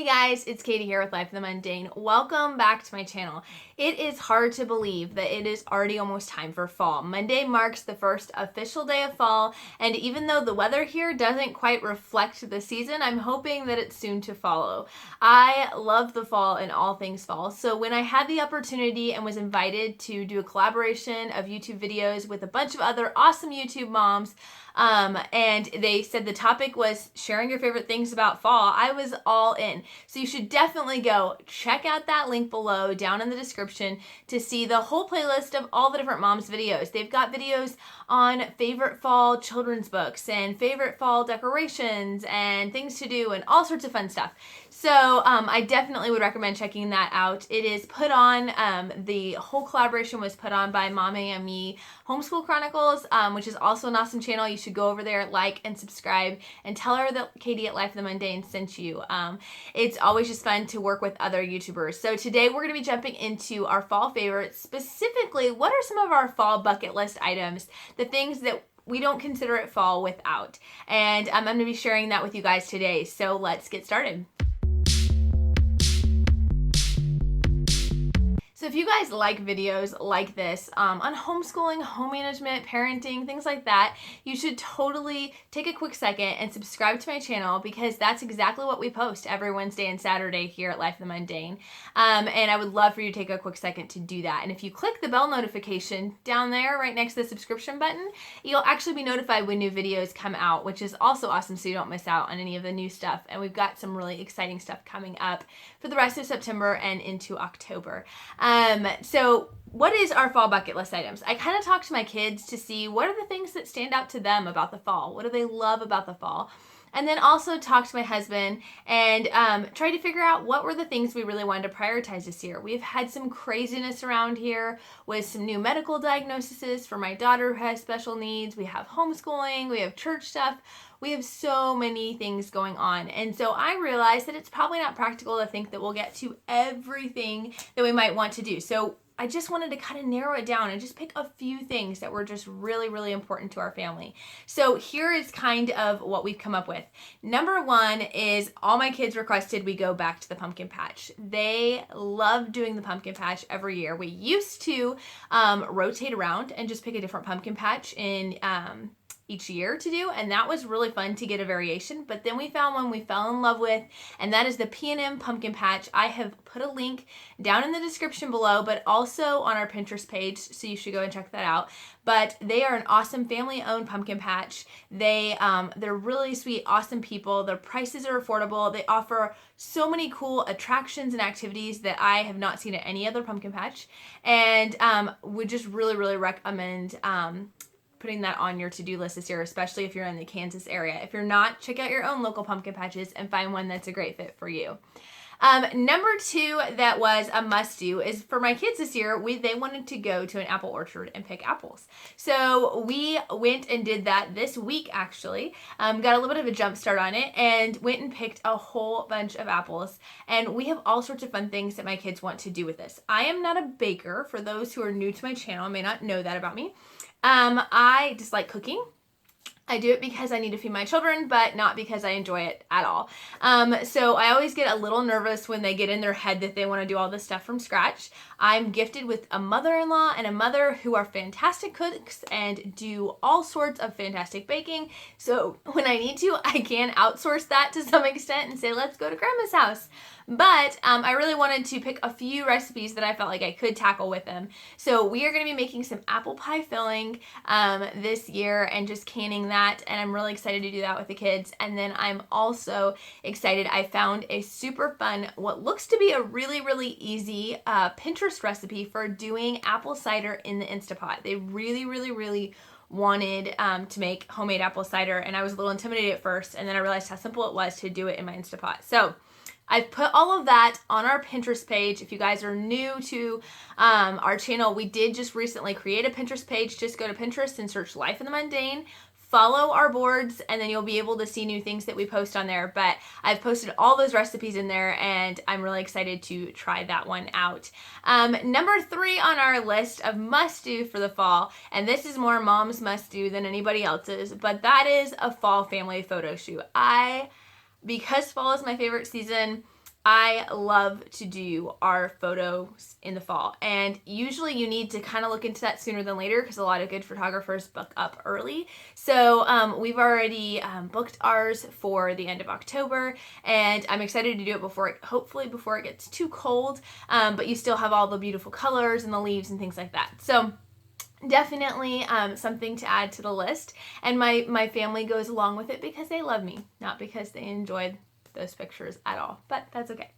Hey guys, it's Katie here with Life of the Mundane. Welcome back to my channel. It is hard to believe that it is already almost time for fall. Monday marks the first official day of fall, and even though the weather here doesn't quite reflect the season, I'm hoping that it's soon to follow. I love the fall and all things fall, so when I had the opportunity and was invited to do a collaboration of YouTube videos with a bunch of other awesome YouTube moms, and they said the topic was sharing your favorite things about fall, I was all in. So you should definitely go check out that link below down in the description to see the whole playlist of all the different moms videos. They've got videos on favorite fall children's books and favorite fall decorations and things to do and all sorts of fun stuff. So I definitely would recommend checking that out. It is put on, the whole collaboration was put on by Mommy and Me Homeschool Chronicles, which is also an awesome channel. You should go over there, like and subscribe, and tell her that Katie at Life of the Mundane sent you. It's always just fun to work with other YouTubers. So today we're going to be jumping into our fall favorites. Specifically, what are some of our fall bucket list items, the things that we don't consider it fall without. And I'm going to be sharing that with you guys today. So let's get started. So if you guys like videos like this on homeschooling, home management, parenting, things like that, you should totally take a quick second and subscribe to my channel, because that's exactly what we post every Wednesday and Saturday here at Life of the Mundane. And I would love for you to take a quick second to do that. And if you click the bell notification down there right next to the subscription button, you'll actually be notified when new videos come out, which is also awesome, so you don't miss out on any of the new stuff. And we've got some really exciting stuff coming up for the rest of September and into October. So what is our fall bucket list items? I kind of talk to my kids to see what are the things that stand out to them about the fall. What do they love about the fall? And then also talk to my husband and try to figure out what were the things we really wanted to prioritize this year. We've had some craziness around here with some new medical diagnoses for my daughter who has special needs. We have homeschooling, we have church stuff. We have so many things going on. And so I realized that it's probably not practical to think that we'll get to everything that we might want to do. So I just wanted to kind of narrow it down and just pick a few things that were just really, really important to our family. So here is kind of what we've come up with. Number one is all my kids requested we go back to the pumpkin patch. They love doing the pumpkin patch every year. We used to rotate around and just pick a different pumpkin patch in each year to do, and that was really fun to get a variation. But then we found one we fell in love with, and that is the P&M pumpkin patch. I have put a link down in the description below, but also on our Pinterest page, so you should go and check that out. But they are an awesome family-owned pumpkin patch. They're really sweet, awesome people. Their prices are affordable. They offer so many cool attractions and activities that I have not seen at any other pumpkin patch, and would just really, really recommend putting that on your to-do list this year, especially if you're in the Kansas area. If you're not, check out your own local pumpkin patches and find one that's a great fit for you. Number two that was a must-do is for my kids this year, they wanted to go to an apple orchard and pick apples. So we went and did that this week, actually. Got a little bit of a jump start on it and went and picked a whole bunch of apples. And we have all sorts of fun things that my kids want to do with this. I am not a baker. For those who are new to my channel and may not know that about me. I dislike cooking. I do it because I need to feed my children, but not because I enjoy it at all. So I always get a little nervous when they get in their head that they want to do all this stuff from scratch. I'm gifted with a mother-in-law and a mother who are fantastic cooks and do all sorts of fantastic baking. So when I need to, I can outsource that to some extent and say, let's go to grandma's house. But I really wanted to pick a few recipes that I felt like I could tackle with them. So we are going to be making some apple pie filling this year and just canning that. And I'm really excited to do that with the kids. And then I'm also excited. I found a super fun, what looks to be a really, really easy Pinterest recipe for doing apple cider in the Instapot. They really, really, really wanted to make homemade apple cider. And I was a little intimidated at first. And then I realized how simple it was to do it in my Instapot. So I've put all of that on our Pinterest page. If you guys are new to our channel, we did just recently create a Pinterest page. Just go to Pinterest and search Life in the Mundane. Follow our boards, and then you'll be able to see new things that we post on there. But I've posted all those recipes in there, and I'm really excited to try that one out. Number three on our list of must-do for the fall, and this is more mom's must-do than anybody else's, but that is a fall family photo shoot. Because fall is my favorite season, I love to do our photos in the fall, and usually you need to kind of look into that sooner than later because a lot of good photographers book up early. So we've already booked ours for the end of October, and I'm excited to do it hopefully before it gets too cold, but you still have all the beautiful colors and the leaves and things like that. So definitely something to add to the list, and my family goes along with it because they love me, not because they enjoyed those pictures at all, but that's okay.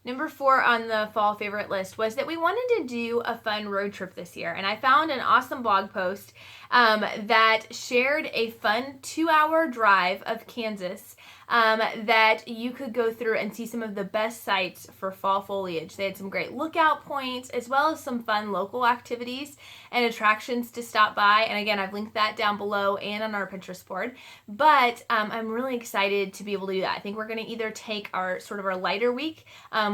Number 4 on the fall favorite list was that we wanted to do a fun road trip this year, and I found an awesome blog post that shared a fun 2-hour drive of Kansas that you could go through and see some of the best sights for fall foliage. They had some great lookout points as well as some fun local activities and attractions to stop by. And again, I've linked that down below and on our Pinterest board. But I'm really excited to be able to do that. I think we're going to either take our lighter week.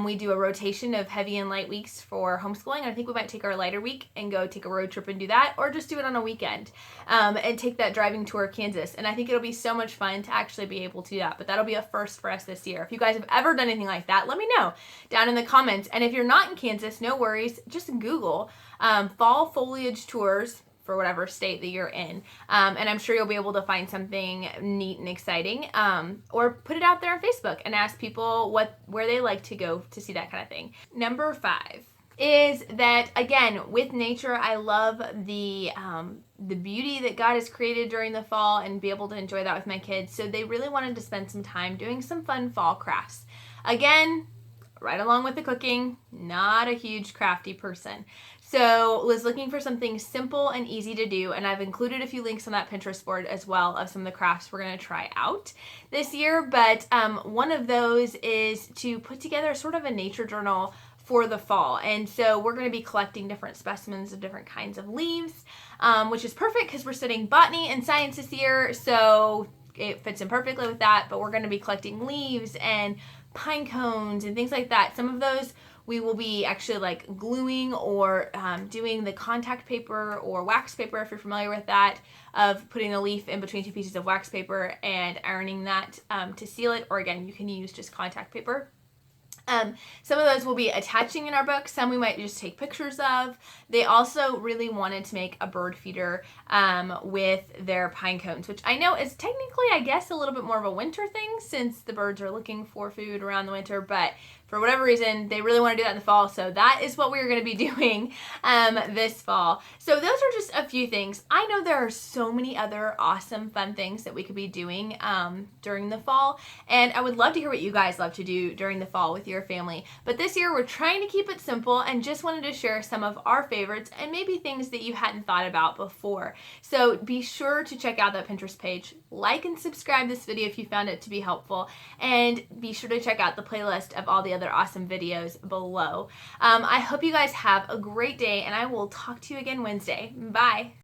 We do a rotation of heavy and light weeks for homeschooling. I think we might take our lighter week and go take a road trip and do that, or just do it on a weekend and take that driving tour of Kansas. And I think it'll be so much fun to actually be able to do that. But that'll be a first for us this year. If you guys have ever done anything like that, let me know down in the comments. And if you're not in Kansas, no worries. Just Google fall foliage tours for whatever state that you're in. And I'm sure you'll be able to find something neat and exciting, or put it out there on Facebook and ask people where they like to go to see that kind of thing. Number 5 is that, again, with nature, I love the beauty that God has created during the fall and be able to enjoy that with my kids. So they really wanted to spend some time doing some fun fall crafts. Again, right along with the cooking, not a huge crafty person. So was looking for something simple and easy to do, and I've included a few links on that Pinterest board as well of some of the crafts we're going to try out this year. But one of those is to put together sort of a nature journal for the fall. And so we're going to be collecting different specimens of different kinds of leaves, which is perfect because we're studying botany and science this year. So it fits in perfectly with that. But we're going to be collecting leaves and pine cones and things like that. Some of those we will be actually like gluing or doing the contact paper or wax paper, if you're familiar with that, of putting a leaf in between 2 pieces of wax paper and ironing that to seal it. Or again, you can use just contact paper. Some of those we'll be attaching in our book. Some we might just take pictures of. They also really wanted to make a bird feeder with their pine cones, which I know is technically, I guess, a little bit more of a winter thing since the birds are looking for food around the winter, but for whatever reason, they really want to do that in the fall. So that is what we're going to be doing this fall. So those are just a few things. I know there are so many other awesome, fun things that we could be doing during the fall. And I would love to hear what you guys love to do during the fall with your family. But this year, we're trying to keep it simple and just wanted to share some of our favorites and maybe things that you hadn't thought about before. So be sure to check out that Pinterest page. Like and subscribe this video if you found it to be helpful. And be sure to check out the playlist of all the other awesome videos below. I hope you guys have a great day, and I will talk to you again Wednesday. Bye.